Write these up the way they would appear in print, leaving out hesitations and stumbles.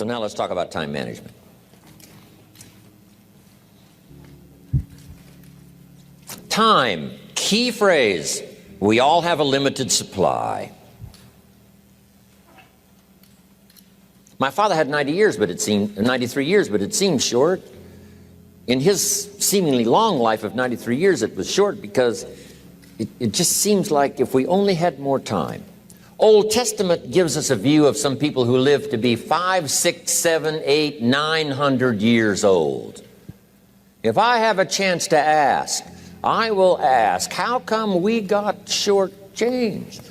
So now let's talk about time management. Time, key phrase. We all have a limited supply. My father had 93 years, but it seemed short. In his seemingly long life of 93 years, it was short because it just seems like if we only had more time. Old Testament gives us a view of some people who lived to be 500, 600, 700, 800, 900 years old. If I have a chance to ask, I will ask, how come we got shortchanged?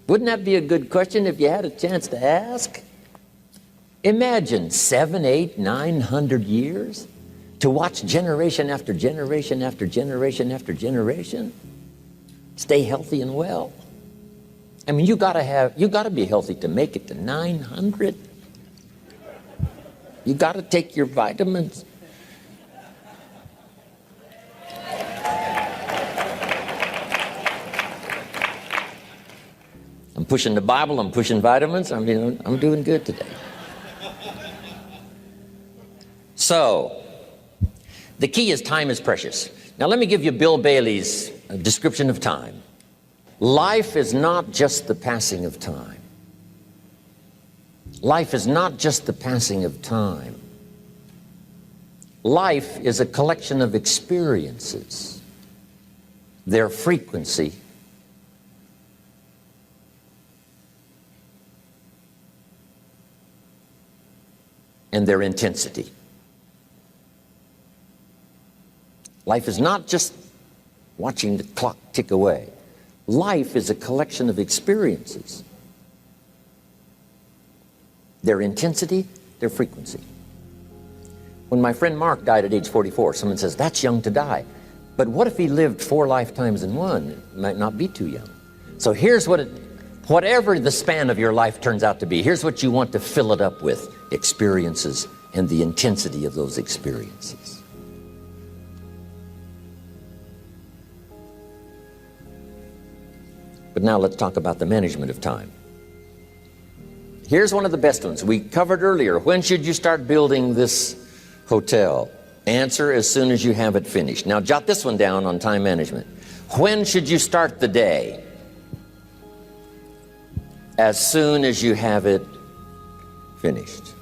Wouldn't that be a good question if you had a chance to ask? Imagine 700, 800, 900 years to watch generation after generation after generation after generation stay healthy and well. I mean, you gotta be healthy to make it to 900. You gotta take your vitamins. I'm pushing the Bible, I'm pushing vitamins, I'm doing good today. So, the key is time is precious. Now let me give you Bill Bailey's description of time. Life is not just the passing of time. Life is not just the passing of time. Life is a collection of experiences, their frequency, and their intensity. Life is not just watching the clock tick away. Life is a collection of experiences, their intensity, their frequency. When my friend Mark died at age 44, someone says, that's young to die. But what if he lived 4 lifetimes in one? It might not be too young. So here's whatever the span of your life turns out to be, here's what you want to fill it up with: experiences and the intensity of those experiences. But now let's talk about the management of time. Here's one of the best ones. We covered earlier, when should you start building this hotel? Answer: as soon as you have it finished. Now jot this one down on time management. When should you start the day? As soon as you have it finished.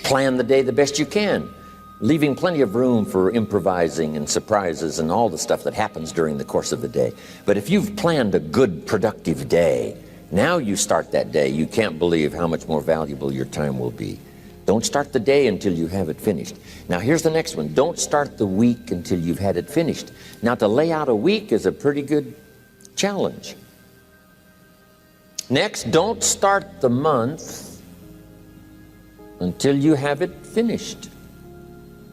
Plan the day the best you can, leaving plenty of room for improvising and surprises and all the stuff that happens during the course of the day. But if you've planned a good, productive day, now you start that day, you can't believe how much more valuable your time will be. Don't start the day until you have it finished. Now here's the next one. Don't start the week until you've had it finished. Now to lay out a week is a pretty good challenge. Next, don't start the month until you have it finished.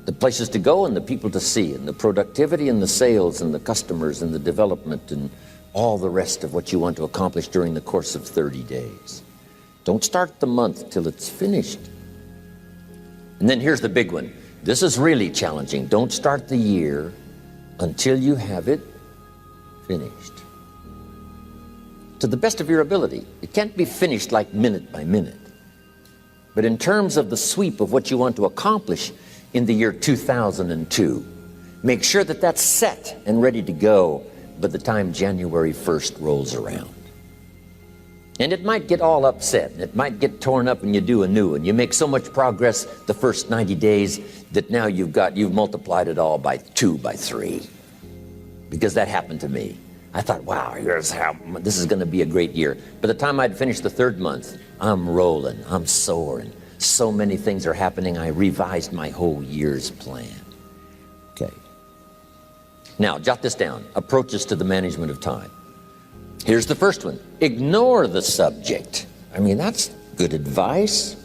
The places to go and the people to see and the productivity and the sales and the customers and the development and all the rest of what you want to accomplish during the course of 30 days. Don't start the month till it's finished. And then here's the big one. This is really challenging. Don't start the year until you have it finished. To the best of your ability. It can't be finished like minute by minute. But in terms of the sweep of what you want to accomplish in the year 2002, make sure that that's set and ready to go by the time January 1st rolls around. And it might get all upset, and it might get torn up, and you do a new one. You make so much progress the first 90 days that now you've multiplied it all by 2, by 3. Because that happened to me. I thought, wow, this is going to be a great year. By the time I'd finished the 3rd month, I'm rolling, I'm soaring. So many things are happening, I revised my whole year's plan. Okay. Now, jot this down. Approaches to the management of time. Here's the first one. Ignore the subject. I mean, that's good advice.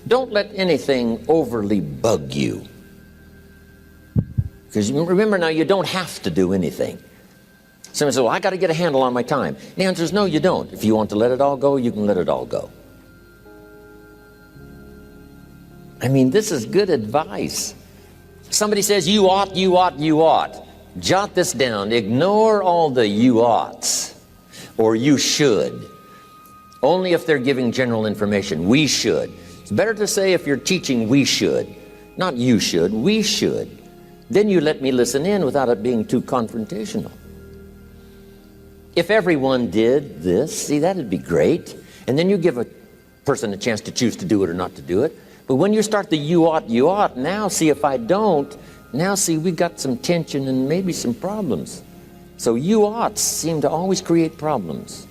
Don't let anything overly bug you. Because remember now, you don't have to do anything. Someone says, well, I got to get a handle on my time. The answer is no, you don't. If you want to let it all go, you can let it all go. I mean, this is good advice. Somebody says, you ought, you ought, you ought. Jot this down. Ignore all the you oughts or you should. Only if they're giving general information. We should. It's better to say if you're teaching, we should. Not you should, we should. Then you let me listen in without it being too confrontational. If everyone did this, see, that'd be great. And then you give a person a chance to choose to do it or not to do it. But when you start the you ought, now see if I don't, now see we got some tension and maybe some problems. So you oughts seem to always create problems.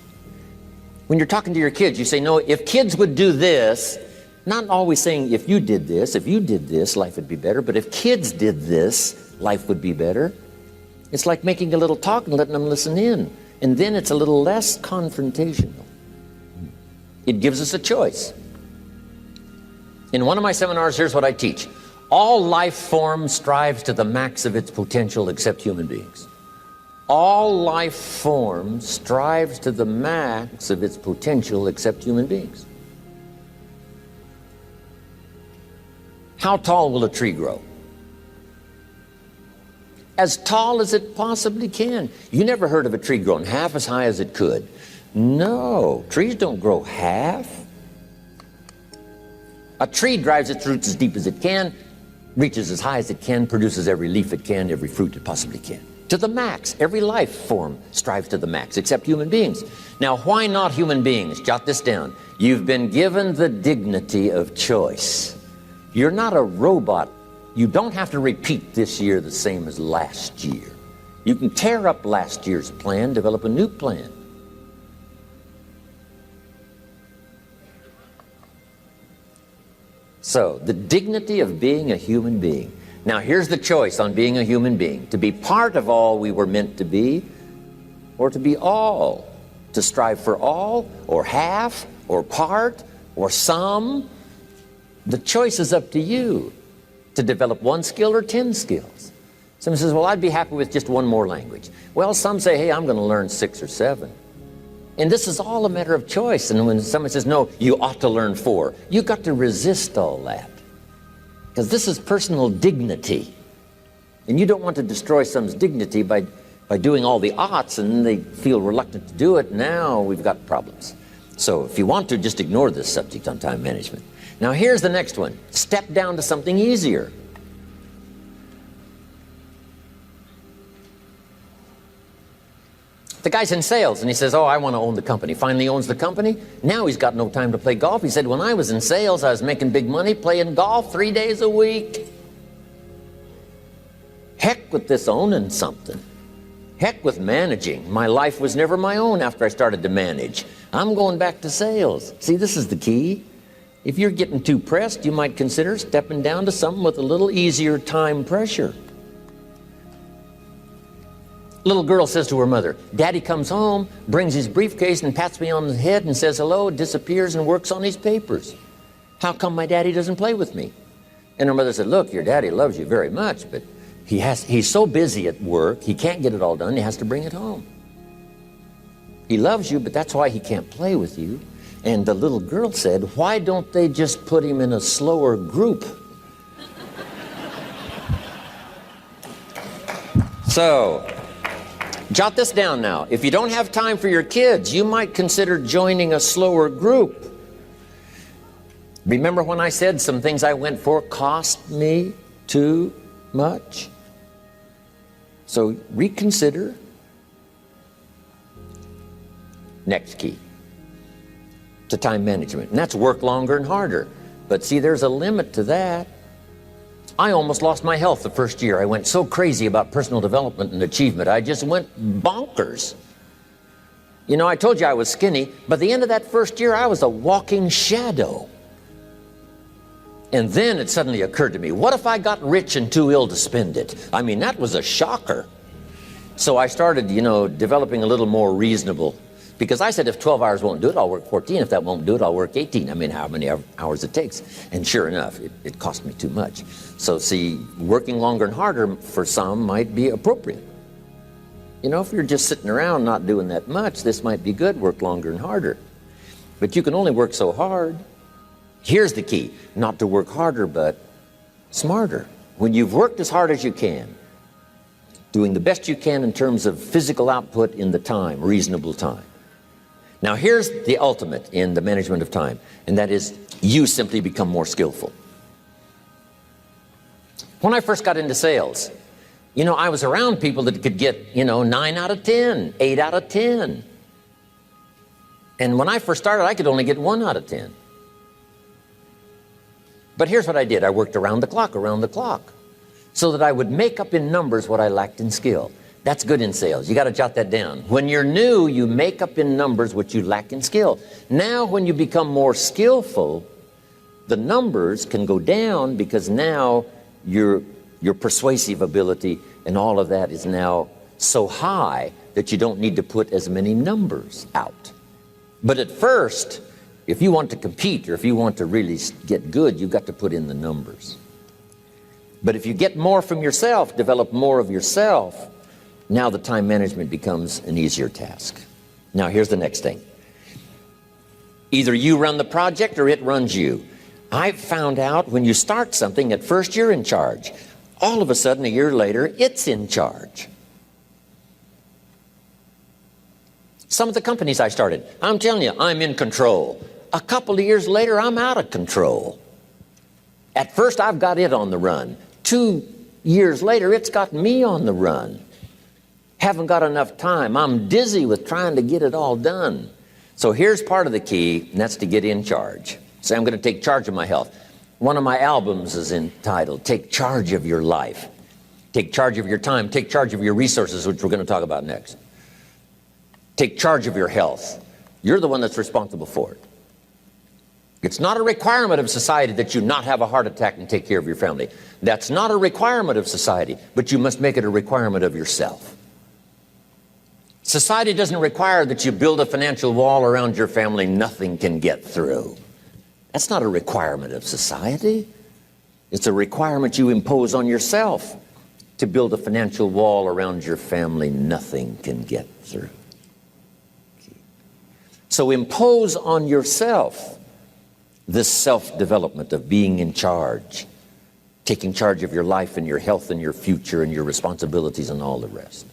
When you're talking to your kids, you say, no, if kids would do this, not always saying if you did this, life would be better, but if kids did this, life would be better. It's like making a little talk and letting them listen in. And then it's a little less confrontational. It gives us a choice. In one of my seminars, here's what I teach. All life form strives to the max of its potential except human beings. All life form strives to the max of its potential except human beings. How tall will a tree grow? As tall as it possibly can. You never heard of a tree growing half as high as it could. No, trees don't grow half. A tree drives its roots as deep as it can, reaches as high as it can, produces every leaf it can, every fruit it possibly can. To the max. Every life form strives to the max, except human beings. Now, why not human beings? Jot this down. You've been given the dignity of choice. You're not a robot. You don't have to repeat this year the same as last year. You can tear up last year's plan, develop a new plan. So, the dignity of being a human being. Now, here's the choice on being a human being. To be part of all we were meant to be, or to be all. To strive for all, or half, or part, or some. The choice is up to you. To develop one skill or 10 skills. Someone says, well, I'd be happy with just one more language. Well, some say, hey, I'm going to learn 6 or 7. And this is all a matter of choice. And when someone says, no, you ought to learn 4, you've got to resist all that. Because this is personal dignity. And you don't want to destroy someone's dignity by doing all the oughts, and then they feel reluctant to do it. Now we've got problems. So if you want to, just ignore this subject on time management. Now here's the next one. Step down to something easier. The guy's in sales and he says, oh, I want to own the company. Finally owns the company. Now he's got no time to play golf. He said, when I was in sales, I was making big money playing golf 3 days a week. Heck with this owning something. Heck with managing. My life was never my own after I started to manage. I'm going back to sales. See, this is the key. If you're getting too pressed, you might consider stepping down to something with a little easier time pressure. Little girl says to her mother, Daddy comes home, brings his briefcase and pats me on the head and says hello, disappears and works on his papers. How come my daddy doesn't play with me? And her mother said, look, your daddy loves you very much, but he's so busy at work, he can't get it all done, he has to bring it home. He loves you, but that's why he can't play with you. And the little girl said, why don't they just put him in a slower group? So, jot this down now. If you don't have time for your kids, you might consider joining a slower group. Remember when I said some things I went for cost me too much? So reconsider. Next key to time management, and that's work longer and harder. But see, there's a limit to that. I almost lost my health the first year. I went so crazy about personal development and achievement. I just went bonkers. You know, I told you I was skinny. By the end of that first year, I was a walking shadow. And then it suddenly occurred to me, what if I got rich and too ill to spend it? I mean, that was a shocker. So I started, developing a little more reasonable. Because I said, if 12 hours won't do it, I'll work 14. If that won't do it, I'll work 18. I mean, how many hours it takes. And sure enough, it cost me too much. So see, working longer and harder for some might be appropriate. If you're just sitting around not doing that much, this might be good, work longer and harder. But you can only work so hard. Here's the key, not to work harder, but smarter. when you've worked as hard as you can, doing the best you can in terms of physical output in the time, reasonable time. Now here's the ultimate in the management of time, and that is you simply become more skillful. When I first got into sales, you know, I was around people that could get, 9 out of 10, 8 out of 10. And when I first started, I could only get 1 out of 10. But here's what I did. I worked around the clock, so that I would make up in numbers what I lacked in skill. That's good in sales. You got to jot that down. When you're new, you make up in numbers what you lack in skill. Now, when you become more skillful, the numbers can go down because now your persuasive ability and all of that is now so high that you don't need to put as many numbers out. But at first, if you want to compete or if you want to really get good, you've got to put in the numbers. But if you get more from yourself, develop more of yourself, now the time management becomes an easier task. Now here's the next thing. Either you run the project or it runs you. I've found out when you start something, at first you're in charge. All of a sudden, a year later, it's in charge. Some of the companies I started, I'm telling you, I'm in control. A couple of years later, I'm out of control. At first, I've got it on the run. 2 years later, it's got me on the run. Haven't got enough time. I'm dizzy with trying to get it all done. So here's part of the key, and that's to get in charge. Say, I'm going to take charge of my health. One of my albums is entitled, Take Charge of Your Life. Take charge of your time. Take charge of your resources, which we're going to talk about next. Take charge of your health. You're the one that's responsible for it. It's not a requirement of society that you not have a heart attack and take care of your family. That's not a requirement of society, but you must make it a requirement of yourself. Society doesn't require that you build a financial wall around your family nothing can get through. That's not a requirement of society. It's a requirement you impose on yourself to build a financial wall around your family nothing can get through. So impose on yourself this self-development of being in charge, taking charge of your life and your health and your future and your responsibilities and all the rest.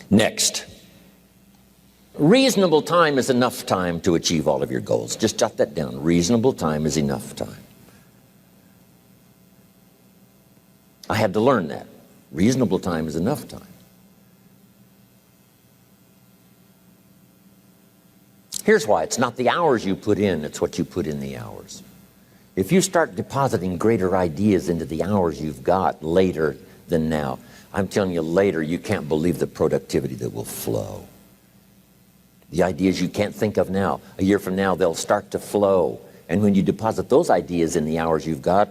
Next, reasonable time is enough time to achieve all of your goals. Just jot that down. Reasonable time is enough time. I had to learn that. Reasonable time is enough time. Here's why. It's not the hours you put in, it's what you put in the hours. If you start depositing greater ideas into the hours you've got later than now, I'm telling you, later you can't believe the productivity that will flow. The ideas you can't think of now, a year from now, they'll start to flow. And when you deposit those ideas in the hours you've got,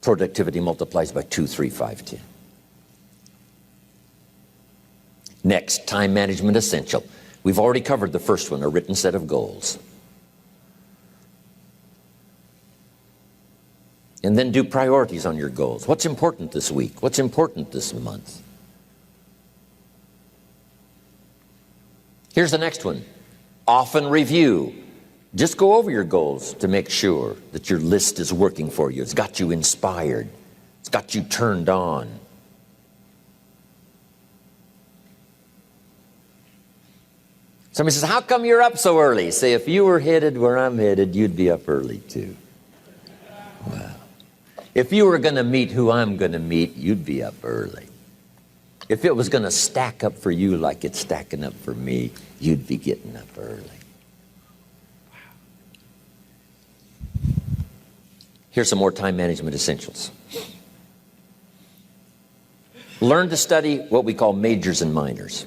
productivity multiplies by 2, 3, 5, 10. Next, time management essential. We've already covered the first one, a written set of goals. And then do priorities on your goals. What's important this week? What's important this month? Here's the next one. Often review. Just go over your goals to make sure that your list is working for you. It's got you inspired. It's got you turned on. Somebody says, how come you're up so early? Say, if you were headed where I'm headed, you'd be up early too. Wow. If you were going to meet who I'm going to meet, you'd be up early. If it was going to stack up for you like it's stacking up for me, you'd be getting up early. Wow. Here's some more time management essentials. Learn to study what we call majors and minors.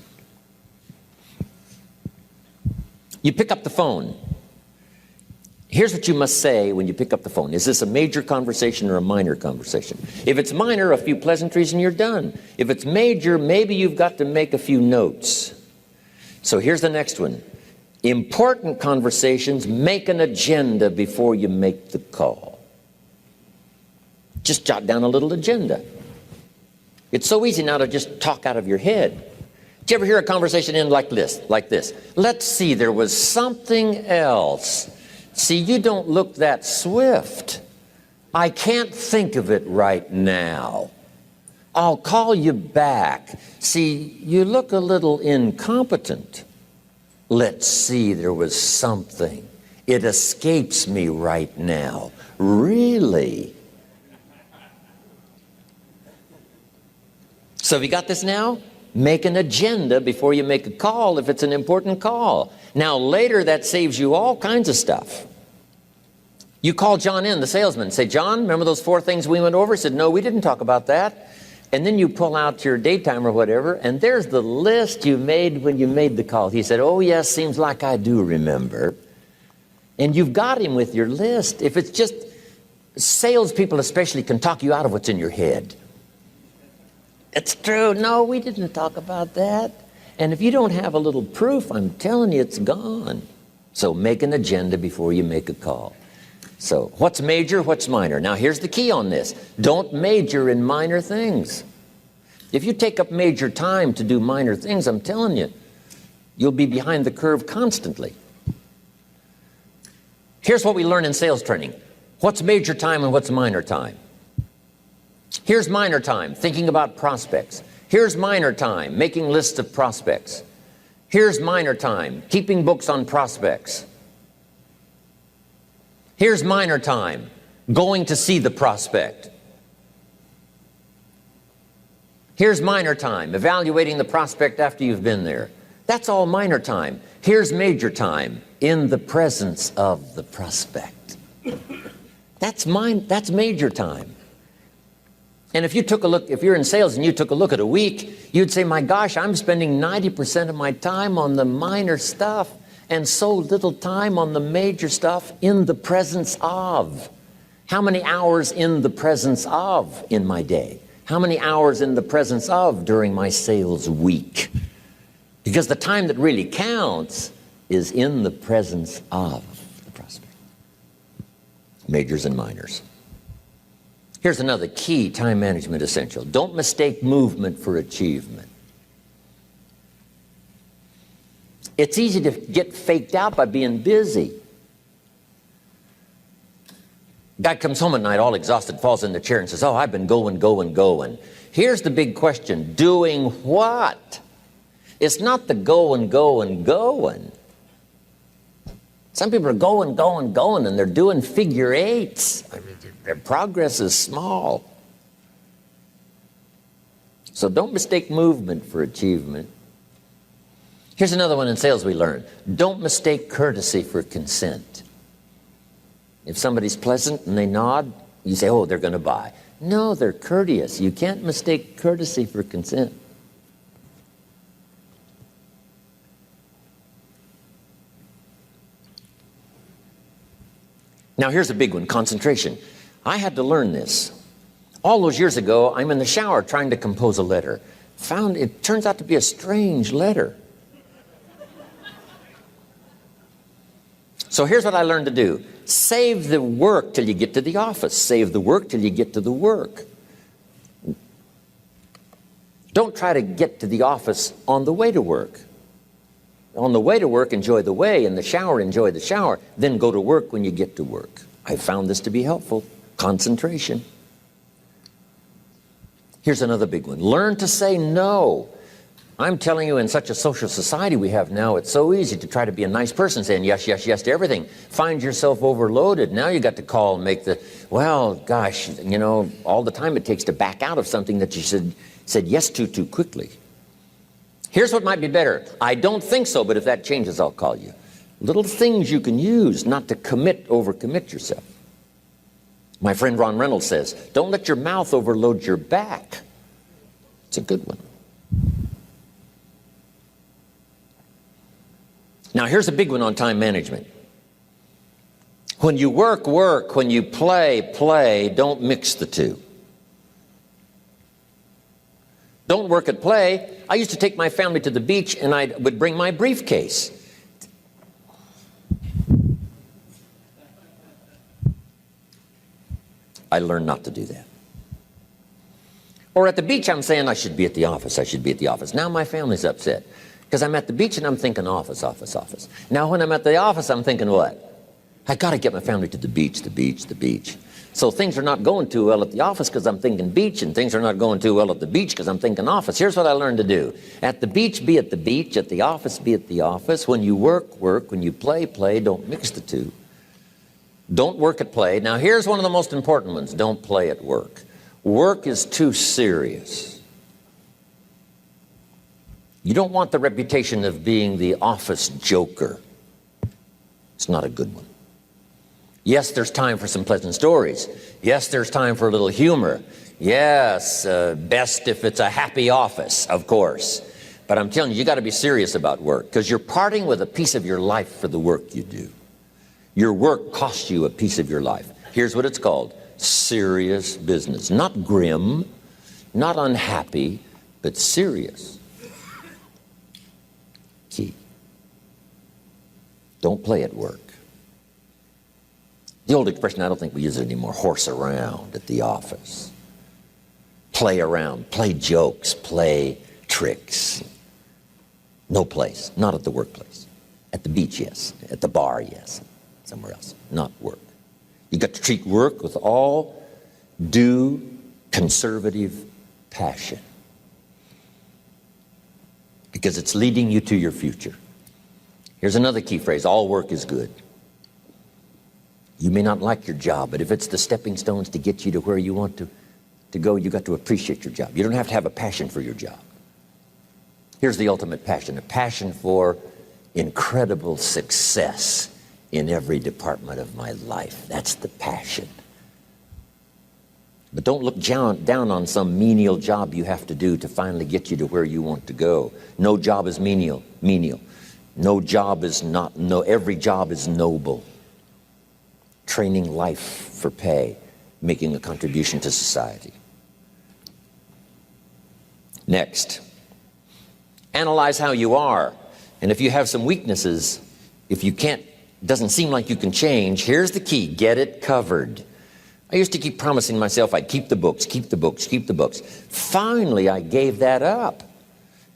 You pick up the phone. Here's what you must say when you pick up the phone. Is this a major conversation or a minor conversation? If it's minor, a few pleasantries and you're done. If it's major, maybe you've got to make a few notes. So here's the next one. Important conversations, make an agenda before you make the call. Just jot down a little agenda. It's so easy now to just talk out of your head. Did you ever hear a conversation end like this? Let's see, there was something else. See, you don't look that swift. I can't think of it right now. I'll call you back. See, you look a little incompetent. Let's see, there was something. It escapes me right now. Really? So have you got this now? Make an agenda before you make a call if it's an important call. Now later that saves you all kinds of stuff. You call John in, the salesman, say, John, remember those 4 things we went over? He said, no, we didn't talk about that. And then you pull out your daytime or whatever, and there's the list you made when you made the call. He said, oh yes, seems like I do remember. And you've got him with your list. If it's just, salespeople especially can talk you out of what's in your head. It's true. No, we didn't talk about that. And if you don't have a little proof, I'm telling you, it's gone. So make an agenda before you make a call. So what's major, what's minor? Now here's the key on this. Don't major in minor things. If you take up major time to do minor things, I'm telling you, you'll be behind the curve constantly. Here's what we learn in sales training. What's major time and what's minor time? Here's minor time, thinking about prospects. Here's minor time, making lists of prospects. Here's minor time, keeping books on prospects. Here's minor time, going to see the prospect. Here's minor time, evaluating the prospect after you've been there. That's all minor time. Here's major time, in the presence of the prospect. That's major time. And if you took a look, if you're in sales and you took a look at a week, you'd say, my gosh, I'm spending 90% of my time on the minor stuff and so little time on the major stuff in the presence of. How many hours in the presence of in my day? How many hours in the presence of during my sales week? Because the time that really counts is in the presence of the prospect. Majors and minors. Here's another key time management essential. Don't mistake movement for achievement. It's easy to get faked out by being busy. Guy comes home at night all exhausted, falls in the chair and says, oh, I've been going. Here's the big question. Doing what? It's not the going. Some people are going, and they're doing figure eights. I mean, their progress is small. So don't mistake movement for achievement. Here's another one in sales we learned. Don't mistake courtesy for consent. If somebody's pleasant and they nod, you say, oh, they're going to buy. No, they're courteous. You can't mistake courtesy for consent. Now here's a big one, concentration. I had to learn this. All those years ago, I'm in the shower trying to compose a letter. Found it turns out to be a strange letter. So here's what I learned to do. Save the work till you get to the office. Save the work till you get to the work. Don't try to get to the office on the way to work. On the way to work, enjoy the way. In the shower, enjoy the shower. Then go to work when you get to work. I found this to be helpful. Concentration. Here's another big one. Learn to say no. I'm telling you, in such a social society we have now, it's so easy to try to be a nice person, saying yes, yes, yes to everything. Find yourself overloaded. Now you got to call and make the, well, gosh, you know, all the time it takes to back out of something that you said yes to too quickly. Here's what might be better. I don't think so, but if that changes, I'll call you. Little things you can use not to overcommit yourself. My friend Ron Reynolds says, don't let your mouth overload your back. It's a good one. Now here's a big one on time management. When you work, work. When you play, play. Don't mix the two. Don't work at play. I used to take my family to the beach and I would bring my briefcase. I learned not to do that. Or at the beach, I'm saying I should be at the office. I should be at the office. Now my family's upset because I'm at the beach and I'm thinking office, office, office. Now when I'm at the office, I'm thinking what? I got to get my family to the beach, the beach, the beach. So things are not going too well at the office because I'm thinking beach, and things are not going too well at the beach because I'm thinking office. Here's what I learned to do. At the beach, be at the beach. At the office, be at the office. When you work, work. When you play, play. Don't mix the two. Don't work at play. Now, here's one of the most important ones. Don't play at work. Work is too serious. You don't want the reputation of being the office joker. It's not a good one. Yes, there's time for some pleasant stories. Yes, there's time for a little humor. Yes, best if it's a happy office, of course. But I'm telling you, you got to be serious about work, because you're parting with a piece of your life for the work you do. Your work costs you a piece of your life. Here's what it's called: serious business. Not grim, not unhappy, but serious. Key. Don't play at work. The old expression, I don't think we use it anymore, horse around at the office. Play around, play jokes, play tricks. No place, not at the workplace. At the beach, yes. At the bar, yes. Somewhere else, not work. You got to treat work with all due conservative passion, because it's leading you to your future. Here's another key phrase: all work is good. You may not like your job, but if it's the stepping stones to get you to where you want to go, you got to appreciate your job. You don't have to have a passion for your job. Here's the ultimate passion: a passion for incredible success in every department of my life. That's the passion. But don't look down on some menial job you have to do to finally get you to where you want to go. No job is menial. No job is not, every job is noble. Training life for pay, making a contribution to society. Next, analyze how you are. And if you have some weaknesses, if you can't, doesn't seem like you can change, here's the key: get it covered. I used to keep promising myself I'd keep the books, keep the books, keep the books. Finally, I gave that up.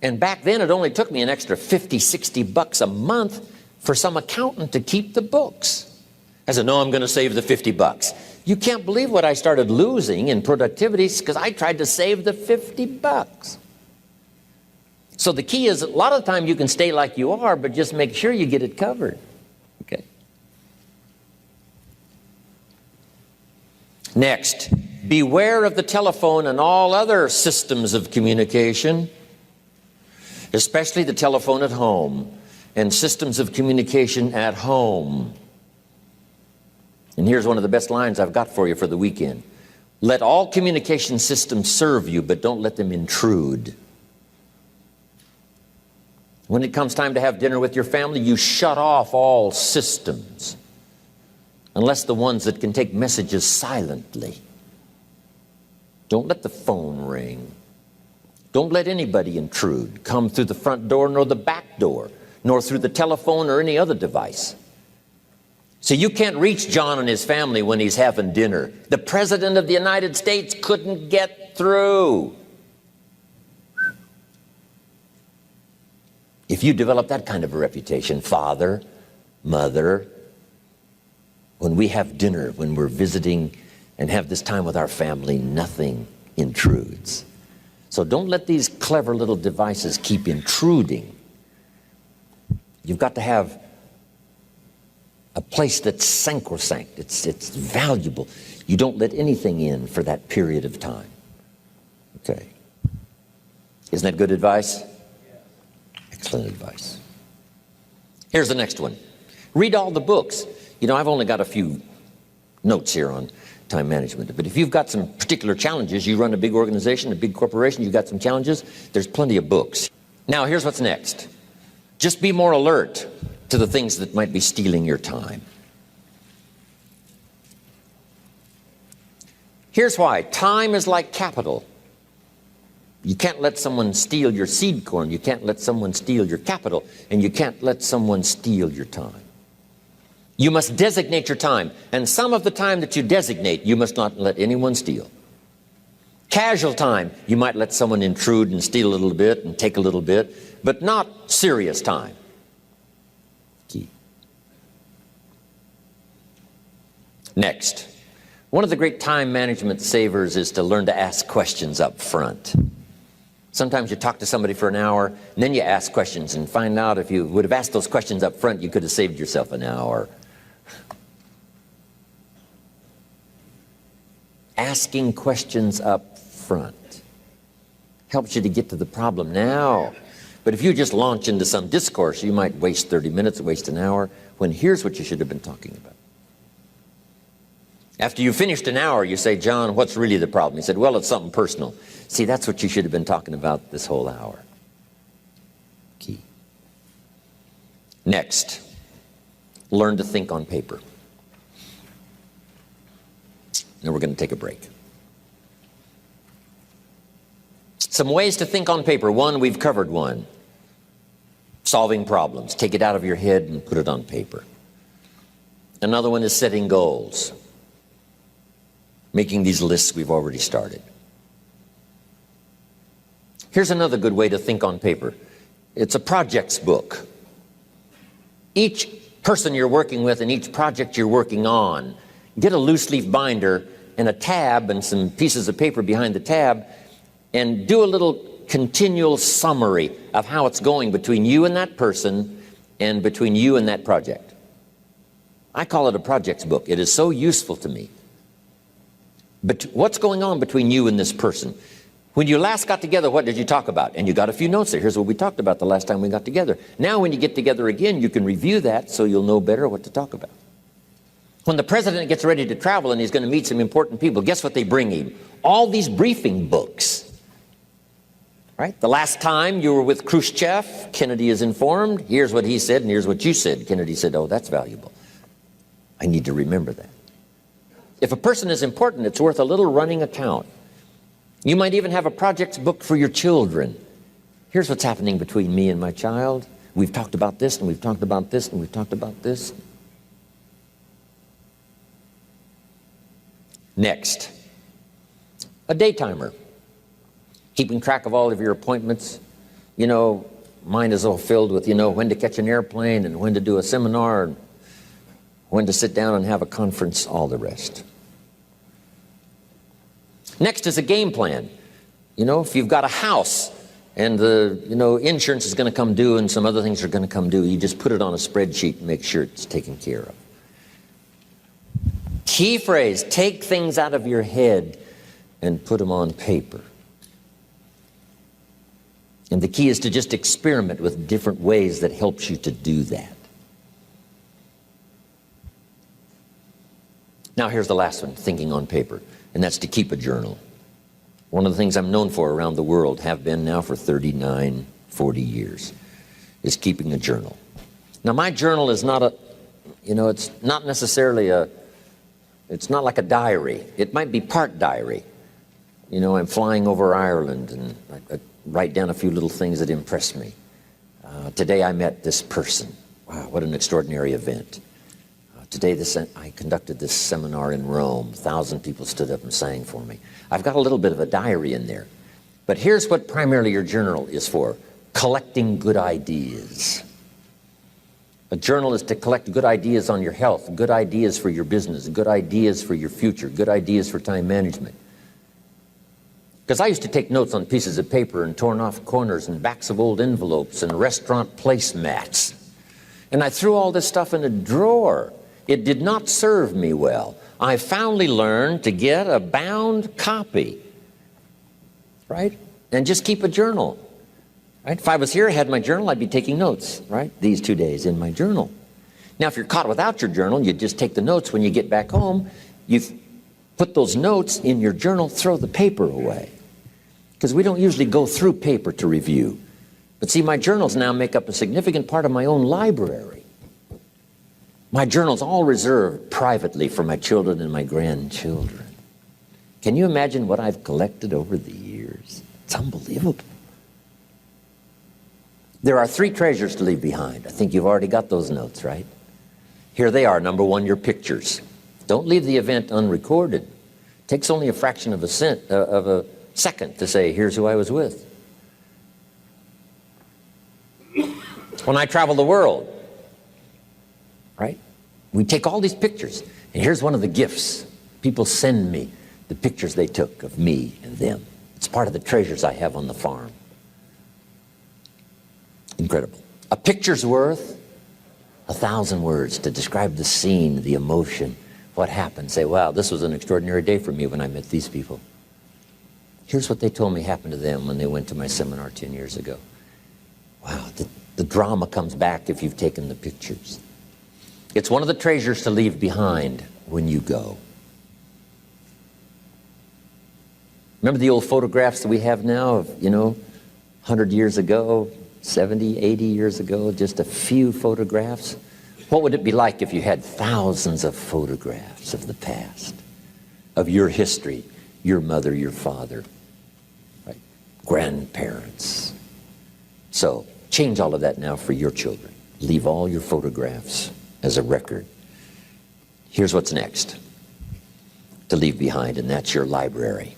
And back then, it only took me an extra $50, $60 a month for some accountant to keep the books. I said, no, I'm going to save the $50. You can't believe what I started losing in productivity because I tried to save the $50. So the key is, a lot of the time you can stay like you are, but just make sure you get it covered. Okay. Next, beware of the telephone and all other systems of communication, especially the telephone at home and systems of communication at home. And here's one of the best lines I've got for you for the weekend: let all communication systems serve you, but don't let them intrude. When it comes time to have dinner with your family, you shut off all systems, unless the ones that can take messages silently. Don't let the phone ring. Don't let anybody intrude, come through the front door nor the back door, nor through the telephone or any other device. So you can't reach John and his family when he's having dinner. The President of the United States couldn't get through. If you develop that kind of a reputation, father, mother, when we have dinner, when we're visiting and have this time with our family, nothing intrudes. So don't let these clever little devices keep intruding. You've got to have a place that's sacrosanct, it's valuable. You don't let anything in for that period of time. Okay. Isn't that good advice? Excellent advice. Here's the next one. Read all the books. You know, I've only got a few notes here on time management, but if you've got some particular challenges, you run a big organization, a big corporation, you've got some challenges, there's plenty of books. Now, here's what's next. Just be more alert to the things that might be stealing your time. Here's why. Time is like capital. You can't let someone steal your seed corn. You can't let someone steal your capital. And you can't let someone steal your time. You must designate your time. And some of the time that you designate, you must not let anyone steal. Casual time, you might let someone intrude and steal a little bit and take a little bit, but not serious time. Key. Next, One of the great time management savers is to learn to ask questions up front. Sometimes you talk to somebody for an hour, and then you ask questions and find out if you would have asked those questions up front, you could have saved yourself an hour. Asking questions up front helps you to get to the problem now. But if you just launch into some discourse, you might waste 30 minutes, waste an hour, when here's what you should have been talking about. After you finished an hour, you say, John, what's really the problem? He said, well, it's something personal. See, that's what you should have been talking about this whole hour. Key. Next, learn to think on paper. Now we're going to take a break. Some ways to think on paper. One, we've covered one. Solving problems. Take it out of your head and put it on paper. Another one is setting goals. Making these lists we've already started. Here's another good way to think on paper. It's a projects book. Each person you're working with and each project you're working on, get a loose leaf binder and a tab and some pieces of paper behind the tab and do a little continual summary of how it's going between you and that person and between you and that project. I call it a projects book. It is so useful to me. But what's going on between you and this person? When you last got together, what did you talk about? And you got a few notes there. Here's what we talked about the last time we got together. Now when you get together again, you can review that so you'll know better what to talk about. When the president gets ready to travel and he's going to meet some important people, guess what they bring him? All these briefing books. Right? The last time you were with Khrushchev, Kennedy is informed. Here's what he said and here's what you said. Kennedy said, oh, that's valuable. I need to remember that. If a person is important, it's worth a little running account. You might even have a projects book for your children. Here's what's happening between me and my child. We've talked about this, and we've talked about this, and we've talked about this. Next, a day timer. Keeping track of all of your appointments. You know, mine is all filled with, when to catch an airplane and when to do a seminar, and when to sit down and have a conference, all the rest. Next is a game plan. If you've got a house and the, insurance is going to come due and some other things are going to come due, you just put it on a spreadsheet and make sure it's taken care of. Key phrase, take things out of your head and put them on paper. And the key is to just experiment with different ways that helps you to do that. Now here's the last one, thinking on paper, and that's to keep a journal. One of the things I'm known for around the world, have been now for 39, 40 years, is keeping a journal. Now my journal is not a, it's not necessarily it's not like a diary. It might be part diary. I'm flying over Ireland and I write down a few little things that impress me. Today I met this person. Wow, what an extraordinary event. Today I conducted this seminar in Rome. 1,000 people stood up and sang for me. I've got a little bit of a diary in there. But here's what primarily your journal is for. Collecting good ideas. A journal is to collect good ideas on your health, good ideas for your business, good ideas for your future, good ideas for time management. Because I used to take notes on pieces of paper and torn off corners and backs of old envelopes and restaurant placemats. And I threw all this stuff in a drawer. It did not serve me well. I finally learned to get a bound copy, right? And just keep a journal, right? If I was here, I had my journal, I'd be taking notes, right? These 2 days in my journal. Now, if you're caught without your journal, you just take the notes. When you get back home, you put those notes in your journal, throw the paper away. Because we don't usually go through paper to review. But see, my journals now make up a significant part of my own library. My journal's all reserved privately for my children and my grandchildren. Can you imagine what I've collected over the years? It's unbelievable. There are 3 treasures to leave behind. I think you've already got those notes, right? Here they are. Number 1, your pictures. Don't leave the event unrecorded. It takes only a fraction of a second to say, here's who I was with. When I travel the world, right? We take all these pictures, and here's one of the gifts. People send me the pictures they took of me and them. It's part of the treasures I have on the farm. Incredible. A picture's worth 1,000 words to describe the scene, the emotion, what happened. Say, wow, this was an extraordinary day for me when I met these people. Here's what they told me happened to them when they went to my seminar 10 years ago. Wow, the drama comes back if you've taken the pictures. It's one of the treasures to leave behind when you go. Remember the old photographs that we have now of, 100 years ago, 70, 80 years ago, just a few photographs? What would it be like if you had thousands of photographs of the past, of your history, your mother, your father, right? Grandparents? So change all of that now for your children. Leave all your photographs as a record. Here's what's next to leave behind, and that's your library.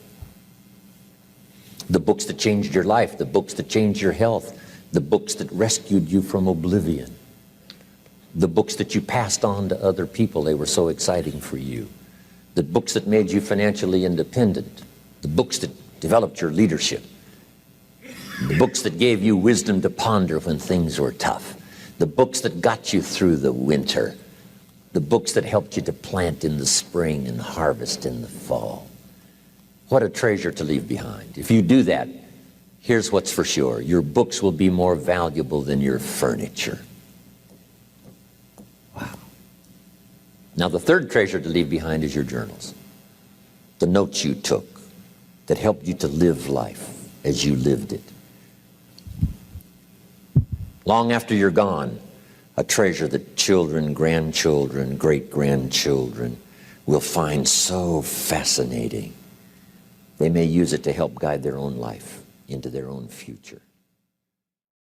The books that changed your life, the books that changed your health, the books that rescued you from oblivion, the books that you passed on to other people, they were so exciting for you, the books that made you financially independent, the books that developed your leadership, the books that gave you wisdom to ponder when things were tough, the books that got you through the winter, the books that helped you to plant in the spring and harvest in the fall. What a treasure to leave behind. If you do that, here's what's for sure. Your books will be more valuable than your furniture. Wow. Now the third treasure to leave behind is your journals. The notes you took that helped you to live life as you lived it. Long after you're gone, a treasure that children, grandchildren, great-grandchildren will find so fascinating. They may use it to help guide their own life into their own future.